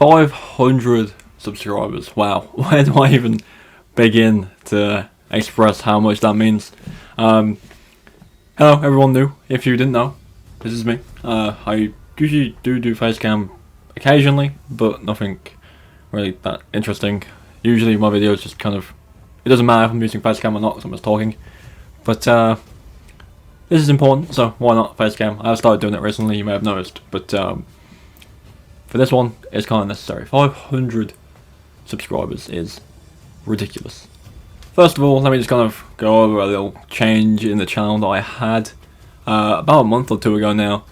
500 subscribers. Wow, where do I even begin to express how much that means? Hello everyone new, if you didn't know, this is me. I usually do facecam occasionally, but nothing really that interesting. Usually my videos just kind of, it doesn't matter if I'm using facecam or not because I'm just talking. But this is important, so why not facecam? I started doing it recently, you may have noticed, but for this one, it's kind of necessary. 500 subscribers is ridiculous. First of all, let me just kind of go over a little change in the channel that I had about a month or two ago now.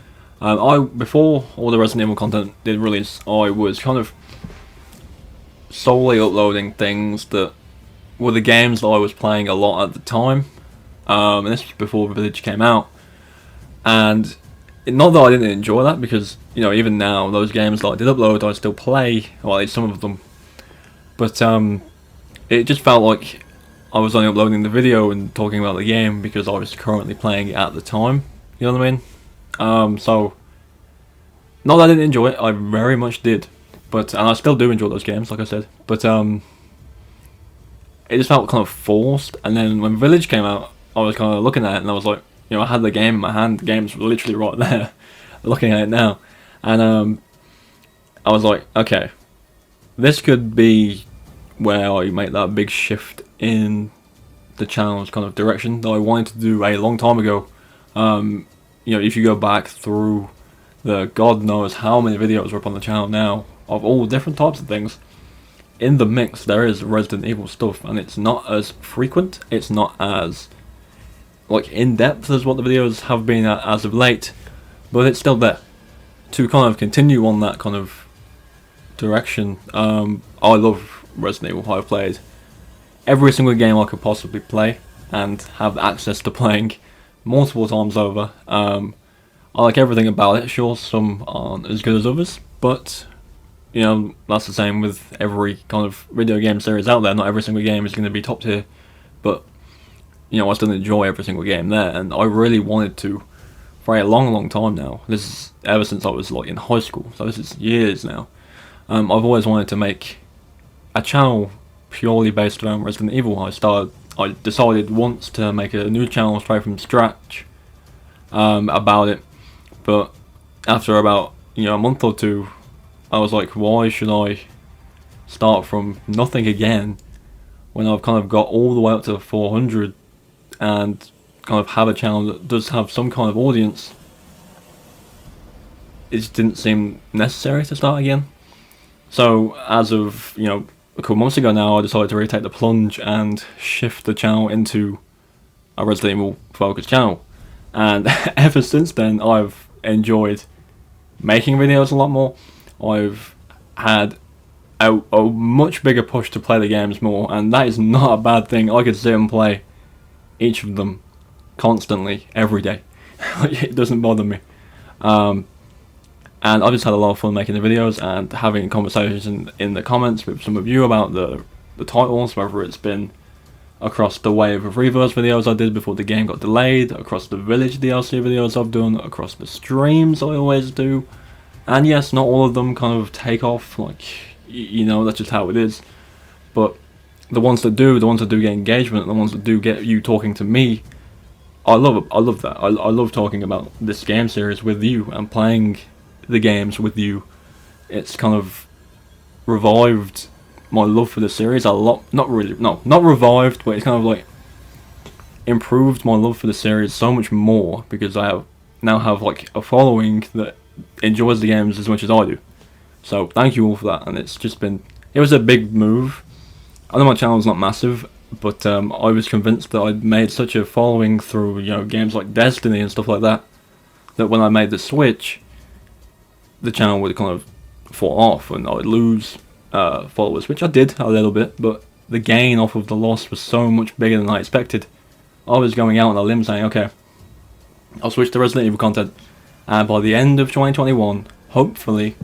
Before all the Resident Evil content did release, I was kind of solely uploading things that were the games that I was playing a lot at the time. And this was before Village came out. And not that I didn't enjoy that, because, you know, even now, those games that I did upload, I still play, well, at least some of them. But it just felt like I was only uploading the video and talking about the game because I was currently playing it at the time. You know what I mean? So, not that I didn't enjoy it, I very much did. And I still do enjoy those games, like I said. But it just felt kind of forced. And then when Village came out, I was kind of looking at it and I was like, you know, I had the game in my hand, the game's literally right there, looking at it now. And I was like, okay, this could be where I make that big shift in the channel's kind of direction that I wanted to do a long time ago. You know, if you go back through the God knows how many videos are up on the channel now of all different types of things, in the mix there is Resident Evil stuff, and it's not as frequent, it's not as like in-depth as what the videos have been as of late, but it's still there. To kind of continue on that kind of direction, I love Resident Evil. I've played every single game I could possibly play and have access to playing multiple times over. I like everything about it. Sure, some aren't as good as others, but you know, that's the same with every kind of video game series out there. Not every single game is going to be top tier, but you know, I still enjoy every single game there, and I really wanted to for a long time now. This is ever since I was like in high school, so this is years now. I've always wanted to make a channel purely based around Resident Evil. I decided once to make a new channel straight from scratch about it, but after about, you know, a month or two, I was like, why should I start from nothing again when I've kind of got all the way up to 400 and kind of have a channel that does have some kind of audience? It just didn't seem necessary to start again. So as of, you know, a couple months ago now, I decided to really take the plunge and shift the channel into a Resident Evil focused channel. And ever since then, I've enjoyed making videos a lot more. I've had a much bigger push to play the games more, and that is not a bad thing. I could sit and play each of them constantly, every day. It doesn't bother me. And I just had a lot of fun making the videos and having conversations in the comments with some of you about the titles, whether it's been across the wave of Reverse videos I did before the game got delayed, across the Village DLC videos I've done, across the streams I always do. And yes, not all of them kind of take off, like, you know, that's just how it is. But the ones that do, get engagement, the ones that do get you talking to me, I love that. I love talking about this game series with you and playing the games with you. It's kind of revived my love for the series a lot. Not revived, but it's kind of like improved my love for the series so much more, because I now have like a following that enjoys the games as much as I do. So thank you all for that, and it was a big move. I know my channel's not massive, but I was convinced that I'd made such a following through, you know, games like Destiny and stuff like that, that when I made the switch, the channel would kind of fall off and I would lose followers, which I did a little bit, but the gain off of the loss was so much bigger than I expected. I was going out on a limb saying, okay, I'll switch to Resident Evil content, and by the end of 2021, hopefully,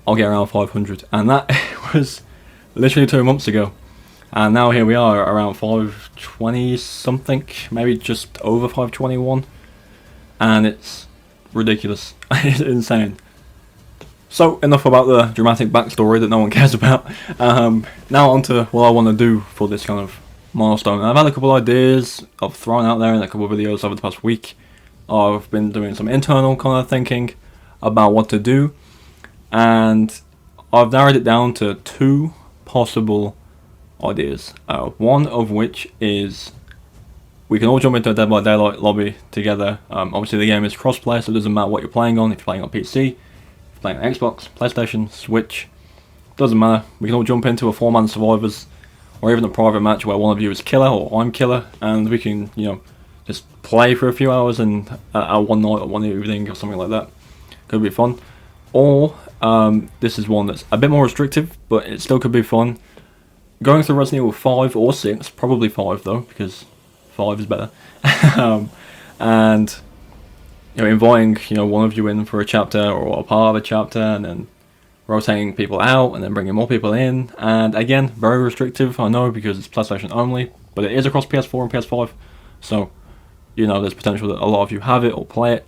I'll get around 500, and that was literally 2 months ago. And now here we are around 520 something, maybe just over 521, and it's ridiculous. It's insane. So enough about the dramatic backstory that no one cares about. Now on to what I want to do for this kind of milestone. I've had a couple of ideas I've thrown out there in a couple of videos over the past week. I've been doing some internal kind of thinking about what to do, and I've narrowed it down to 2 possible ideas. One of which is we can all jump into a Dead by Daylight lobby together. Obviously the game is crossplay, so it doesn't matter what you're playing on. If you're playing on PC, if you're playing on Xbox, PlayStation, Switch, doesn't matter. We can all jump into a 4-man survivors, or even a private match where one of you is killer or I'm killer, and we can, just play for a few hours and one night or one evening or something like that. Could be fun. Or this is one that's a bit more restrictive, but it still could be fun. Going through Resident Evil 5 or 6, probably 5 though, because 5 is better. And inviting one of you in for a chapter or a part of a chapter, and then rotating people out and then bringing more people in. And again, very restrictive, I know, because it's PlayStation only, but it is across PS4 and PS5, so there's potential that a lot of you have it or play it.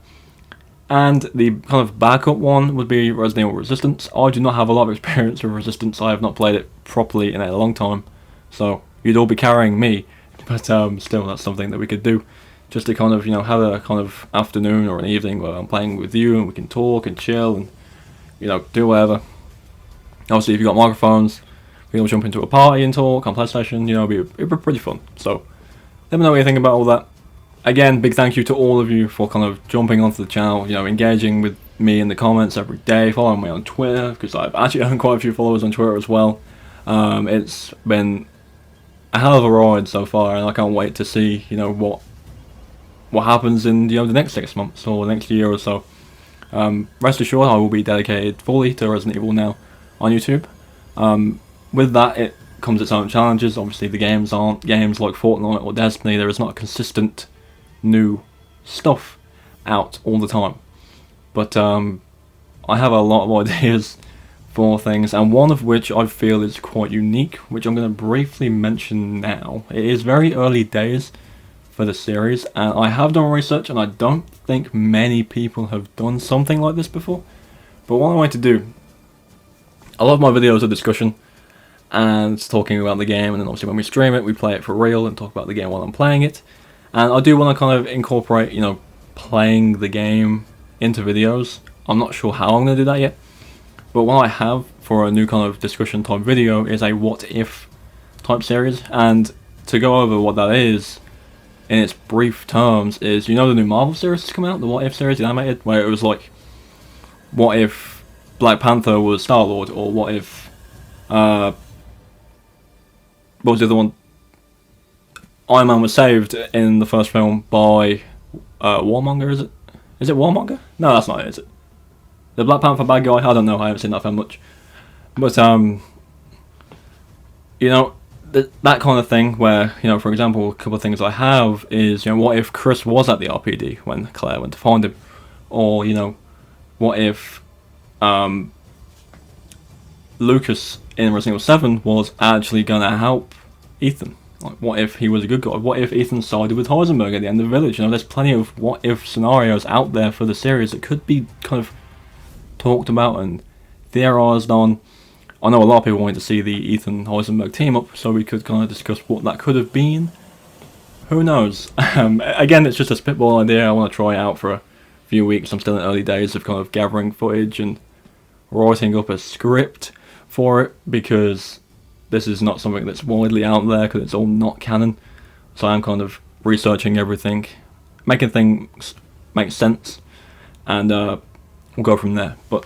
And the kind of backup one would be Resident Evil Resistance. I do not have a lot of experience with Resistance. I have not played it properly in a long time, so you'd all be carrying me. But still, that's something that we could do, just to kind of have a kind of afternoon or an evening where I'm playing with you and we can talk and chill and do whatever. Obviously, if you've got microphones, we can all jump into a party and talk on PlayStation. It'd be pretty fun. So let me know what you think about all that. Again, big thank you to all of you for kind of jumping onto the channel, engaging with me in the comments every day, following me on Twitter, because I've actually earned quite a few followers on Twitter as well. It's been a hell of a ride so far, and I can't wait to see, what happens in, the next 6 months or the next year or so. Rest assured, I will be dedicated fully to Resident Evil now on YouTube. With that, it comes its own challenges. Obviously, the games aren't games like Fortnite or Destiny. There is not consistent new stuff out all the time, but I have a lot of ideas for things, and one of which I feel is quite unique, which I'm going to briefly mention now. It is very early days for the series, and I have done research, and I don't think many people have done something like this before. But what I want to do, a lot of my videos are discussion and talking about the game, and then obviously when we stream it, we play it for real and talk about the game while I'm playing it. And I do want to kind of incorporate, playing the game into videos. I'm not sure how I'm going to do that yet. But what I have for a new kind of discussion type video is a what if type series. And to go over what that is, in its brief terms, is, the new Marvel series that's come out, the What If series, the animated, where it was like, what if Black Panther was Star-Lord, or what if, what was the other one? Iron Man was saved in the first film by Warmonger, is it? Is it Warmonger? No, that's not it, is it? The Black Panther bad guy? I don't know, I haven't seen that film much. But, that kind of thing where, for example, a couple of things I have is, what if Chris was at the RPD when Claire went to find him? Or, what if Lucas in Resident Evil 7 was actually going to help Ethan? Like, what if he was a good guy? What if Ethan sided with Heisenberg at the end of the village? There's plenty of what if scenarios out there for the series that could be kind of talked about and theorized on. I know a lot of people wanted to see the Ethan Heisenberg team up, so we could kind of discuss what that could have been. Who knows? Again, it's just a spitball idea. I want to try it out for a few weeks. I'm still in early days of kind of gathering footage and writing up a script for it, because this is not something that's widely out there, because it's all not canon. So I'm kind of researching everything, making things make sense, and we'll go from there. But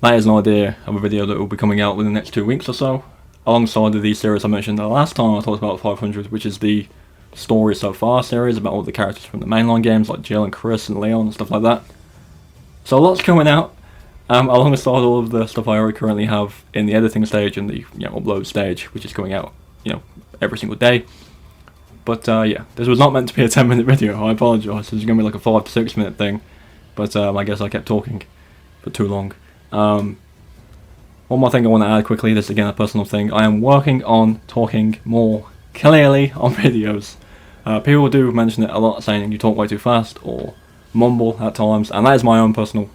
that is an idea of a video that will be coming out within the next 2 weeks or so, alongside of the series I mentioned the last time I talked about 500, which is the Story So Far series about all the characters from the mainline games like Jill and Chris and Leon and stuff like that. So lots coming out, alongside all of the stuff I already currently have in the editing stage and the upload stage, which is coming out every single day. But yeah, this was not meant to be a 10-minute video. I apologise. This is going to be like a 5 to 6 minute thing, but I guess I kept talking for too long. One more thing I want to add quickly, this is again a personal thing. I am working on talking more clearly on videos. People do mention it a lot, saying you talk way too fast or mumble at times, and that is my own personal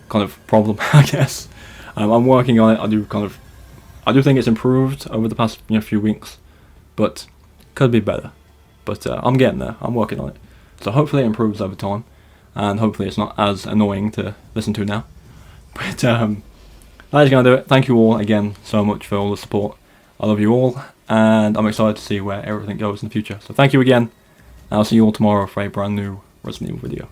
kind of problem, I guess. I'm working on it. I do think it's improved over the past few weeks, but could be better. But I'm getting there. I'm working on it. So hopefully it improves over time, and hopefully it's not as annoying to listen to now. But that is going to do it. Thank you all again so much for all the support. I love you all, and I'm excited to see where everything goes in the future. So thank you again, and I'll see you all tomorrow for a brand new Resident Evil video.